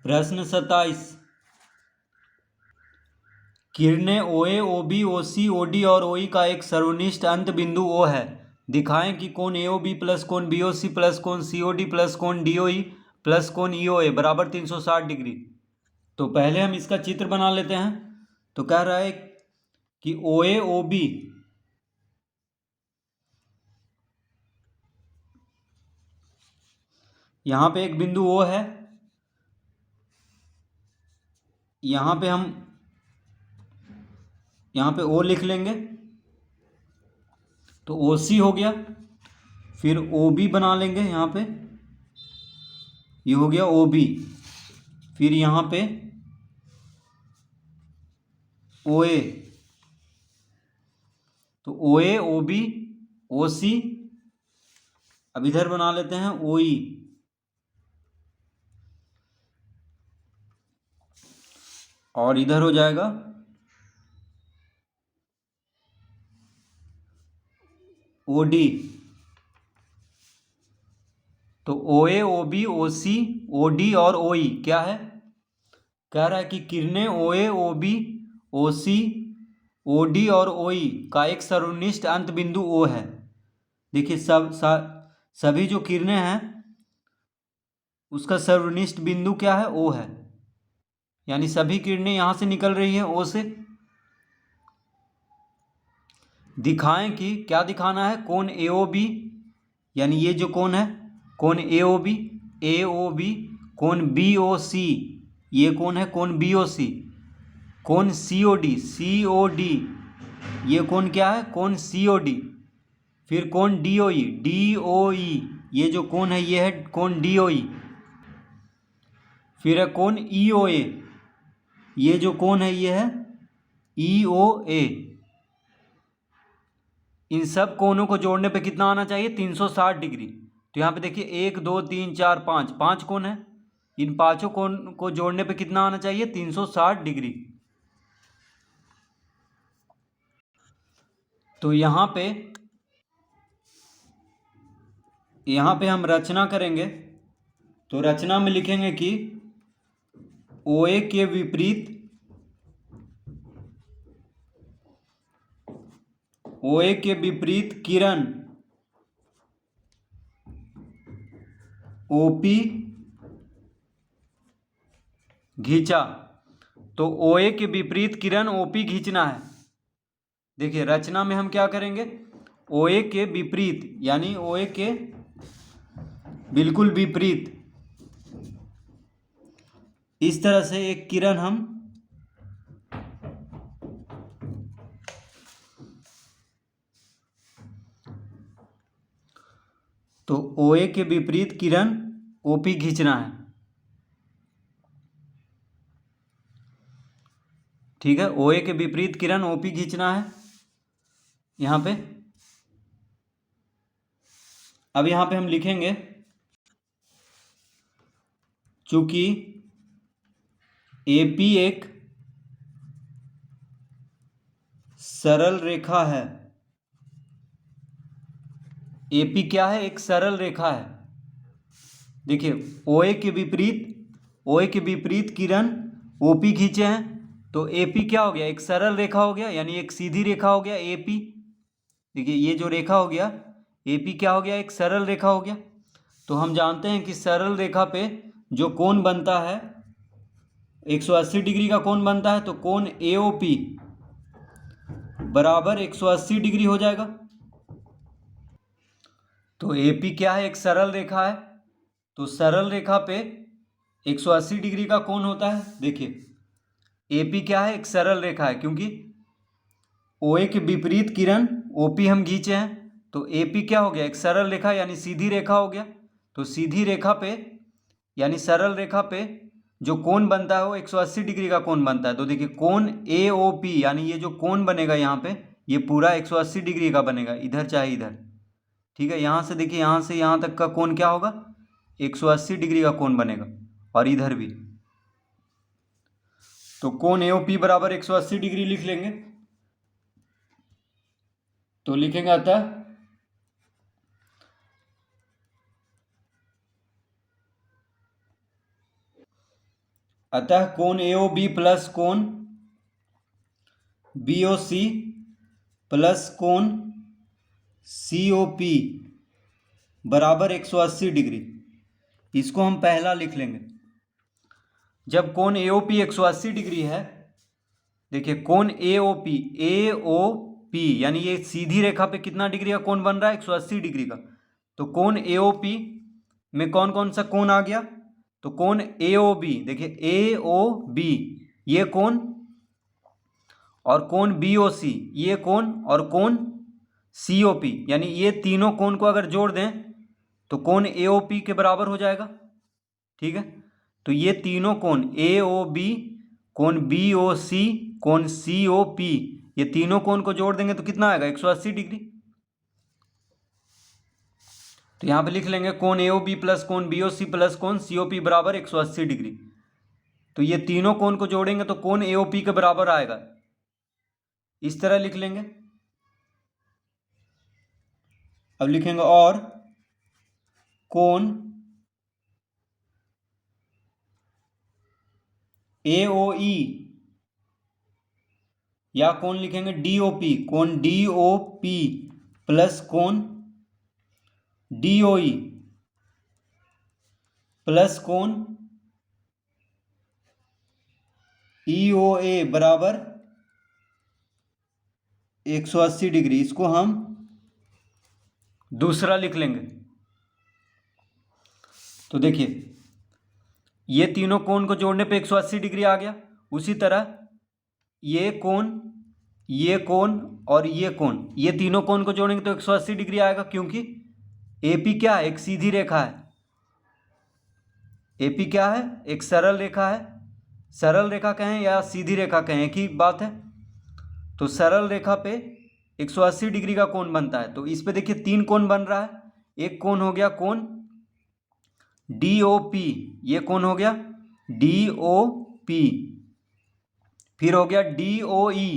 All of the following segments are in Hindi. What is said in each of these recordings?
प्रश्न 27। किरणें OA, OB, OC, OD और OE का एक सर्वनिष्ठ अंत बिंदु O है। दिखाएं कि कोण AOB प्लस कोण BOC प्लस कोण COD प्लस कोण DOE प्लस कोण EOA बराबर 360 डिग्री। तो पहले हम इसका चित्र बना लेते हैं। तो कह रहा है कि OA, OB यहाँ पे एक बिंदु O है, यहाँ पे O लिख लेंगे तो OC हो गया। फिर OB बना लेंगे, यहाँ पे ये हो गया OB। फिर यहाँ पे OA, तो OA, OB, OC। अब इधर बना लेते हैं OE, और इधर हो जाएगा OD। तो OA, OB, OC, OD और OE क्या है? कह रहा है कि किरणें OA, OB, OC, OD और OE का एक सर्वनिष्ठ अंत बिंदु O है। देखिए सभी जो किरणें हैं उसका सर्वनिष्ठ बिंदु क्या है? O है। यानी सभी किरणें यहाँ से निकल रही हैं O से। दिखाएं कि क्या दिखाना है? कोण AOB, यानी ये जो कोण है कोण AOB, कोण BOC, ये कोण है कोण BOC, कोण COD, ये कोण क्या है? कोण COD। फिर कोण DOE, ये जो कोण है ये है कोण DOE। फिर है कोण EOA, ये जो कोण है ये है EOA। इन सब कोणों को जोड़ने पे कितना आना चाहिए? 360 डिग्री। तो यहाँ पे देखिए 1 2 3 4 5 5 कोण है। इन पांचों कोण को जोड़ने पे कितना आना चाहिए? 360 डिग्री। तो यहाँ पे हम रचना करेंगे। तो रचना में लिखेंगे कि OA के विपरीत किरण OP खींचा। तो OA के विपरीत किरण OP खींचना है। देखिए रचना में हम क्या करेंगे? OA के विपरीत, यानी OA के बिल्कुल विपरीत इस तरह से एक किरण हम तो OA के विपरीत किरण OP खींचना है। ठीक है, OA के विपरीत किरण OP खींचना है यहाँ पे। अब यहाँ पे हम लिखेंगे चूंकि AP एक सरल रेखा है। AP क्या है? एक सरल रेखा है। देखिए OA के विपरीत किरण OP खींचे हैं तो AP क्या हो गया? एक सरल रेखा हो गया, यानी एक सीधी रेखा हो गया AP। देखिए ये जो रेखा हो गया AP क्या हो गया? एक सरल रेखा हो गया। तो हम जानते हैं कि सरल रेखा पे जो कोण बनता है 180 डिग्री का कोण बनता है। तो कोण AOP बराबर 180 डिग्री हो जाएगा। तो AP क्या है? एक सरल रेखा है। तो सरल रेखा पे 180 डिग्री का कोण होता है। देखिए AP क्या है? एक सरल रेखा है, क्योंकि OA के विपरीत किरण OP हम खींचे हैं तो AP क्या हो गया? एक सरल रेखा, यानी सीधी रेखा हो गया। तो सीधी रेखा पे यानी सरल रेखा पे जो कोण बनता है वो 180 डिग्री का कोण बनता है। तो देखिए कोण AOP, यानी ये जो कोण बनेगा यहाँ पे ये पूरा 180 डिग्री का बनेगा, इधर चाहे इधर। ठीक है, यहाँ से देखिए यहाँ से यहाँ तक का कोण क्या होगा? 180 डिग्री का कोण बनेगा, और इधर भी। तो कोण AOP बराबर 180 डिग्री लिख लेंगे। तो लिखेंगे अतः अतः कोण AOB प्लस कोण BOC प्लस कोण COP बराबर 180 डिग्री। इसको हम पहला लिख लेंगे। जब कोण AOP 180 डिग्री है, देखिए कोण AOP यानी ये सीधी रेखा पे कितना डिग्री का कोण बन रहा है? 180 डिग्री का। तो कोण AOP में कौन कौन सा कोण आ गया? तो कोण AOB, देखिए AOB ये कोण, और कोण BOC ये कोण, और कोण COP यानी ये तीनों कोण को अगर जोड़ दें तो कोण AOP के बराबर हो जाएगा। ठीक है, तो ये तीनों कोण AOB, कोण BOC, कोण COP, ये तीनों कोण को जोड़ देंगे तो कितना आएगा? 180 डिग्री। तो यहां पे लिख लेंगे कोण AOB प्लस कोण BOC प्लस कोण COP बराबर 180 डिग्री। तो ये तीनों कोण को जोड़ेंगे तो कोण AOP के बराबर आएगा। इस तरह लिख लेंगे। अब लिखेंगे और कोण AOE या कोण लिखेंगे DOP, कोण DOP प्लस कोण DOE प्लस कोण EOA बराबर 180 डिग्री। इसको हम दूसरा लिख लेंगे। तो देखिए ये तीनों कोण को जोड़ने पे 180 डिग्री आ गया। उसी तरह ये कोण और ये कोण, ये तीनों कोण को जोड़ेंगे तो 180 डिग्री आएगा, क्योंकि AP क्या है? एक सीधी रेखा है। AP क्या है? एक सरल रेखा है। सरल रेखा कहें या सीधी रेखा कहें, एक ही बात है। तो सरल रेखा पे 180 डिग्री का कोण बनता है। तो इस पे देखिए तीन कोण बन रहा है। एक कोण हो गया कोण DOP, ये कोण हो गया DOP, फिर हो गया DOE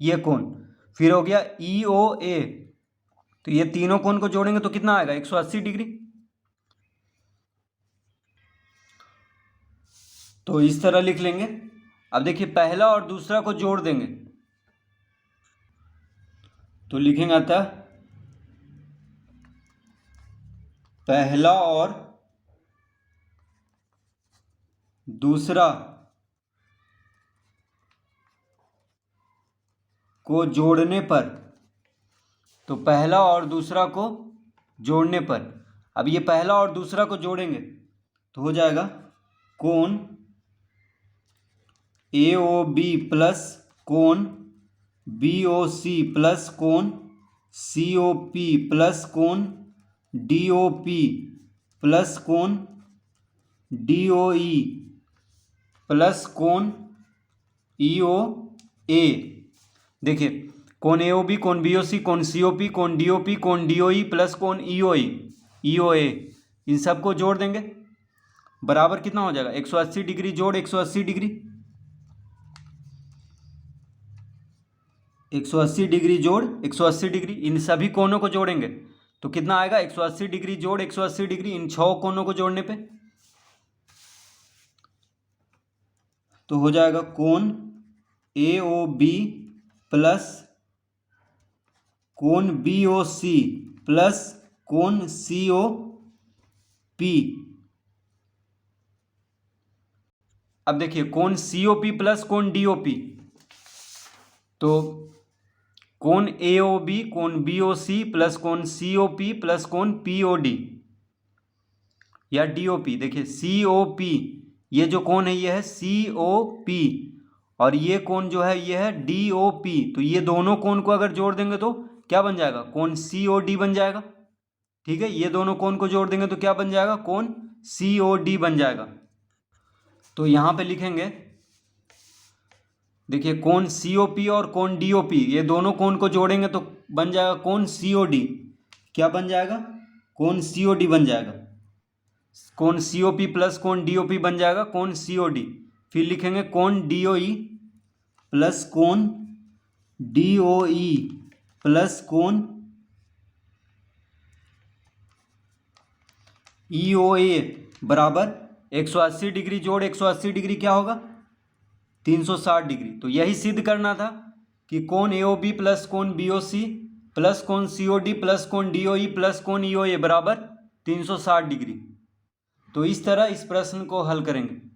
ये कोण, फिर हो गया EOA। तो ये तीनों कोण को जोड़ेंगे तो कितना आएगा? 180 डिग्री। तो इस तरह लिख लेंगे। अब देखिए पहला और दूसरा को जोड़ देंगे तो लिखेंगे अतः पहला और दूसरा को जोड़ने पर, तो पहला और दूसरा को जोड़ने पर, अब ये पहला और दूसरा को जोड़ेंगे तो हो जाएगा कोण AOB प्लस कोण BOC प्लस कोण COP प्लस कोण DOP प्लस कोण DOE प्लस कोण EOA। देखिए कोण AOB, कोण BOC, कोण COP, कोण DOP, कोण DOE प्लस कोण EOA, इन सबको जोड़ देंगे बराबर कितना हो जाएगा? 180 डिग्री जोड़ 180 डिग्री, 180 डिग्री जोड़ 180 डिग्री। इन सभी कोणों को जोड़ेंगे तो कितना आएगा? 180 डिग्री जोड़ 180 डिग्री इन 6 कोणों को जोड़ने पे। तो हो जाएगा कोण AOB प्लस कोण BOC प्लस कोण COP। अब देखिए कोण COP प्लस कोण DOP, तो कोण AOB, कोण BOC प्लस कोण COP प्लस कोण POD या DOP। देखिए COP ये जो कोण है ये है COP, और ये कोण जो है ये है DOP। तो ये दोनों कोण को अगर जोड़ देंगे तो क्या बन जाएगा? कोण COD बन जाएगा। ठीक है, ये दोनों कोण को जोड़ देंगे तो क्या बन जाएगा? कोण COD बन जाएगा। तो यहाँ पे लिखेंगे, देखिए कोण COP और कोण DOP ये दोनों कोण को जोड़ेंगे तो बन जाएगा कोण COD। क्या बन जाएगा? कोण COD बन जाएगा। कोण COP प्लस कोण DOP बन जाएगा कोण COD। फिर लिखेंगे कोण DOE प्लस कोण DOE प्लस कोण EOA बराबर 180 डिग्री जोड़ 180 डिग्री क्या होगा? 360 डिग्री। तो यही सिद्ध करना था कि कोण AOB प्लस कोण BOC प्लस कोण COD प्लस कोण DOE प्लस कोण EOA बराबर 360 डिग्री। तो इस तरह इस प्रश्न को हल करेंगे।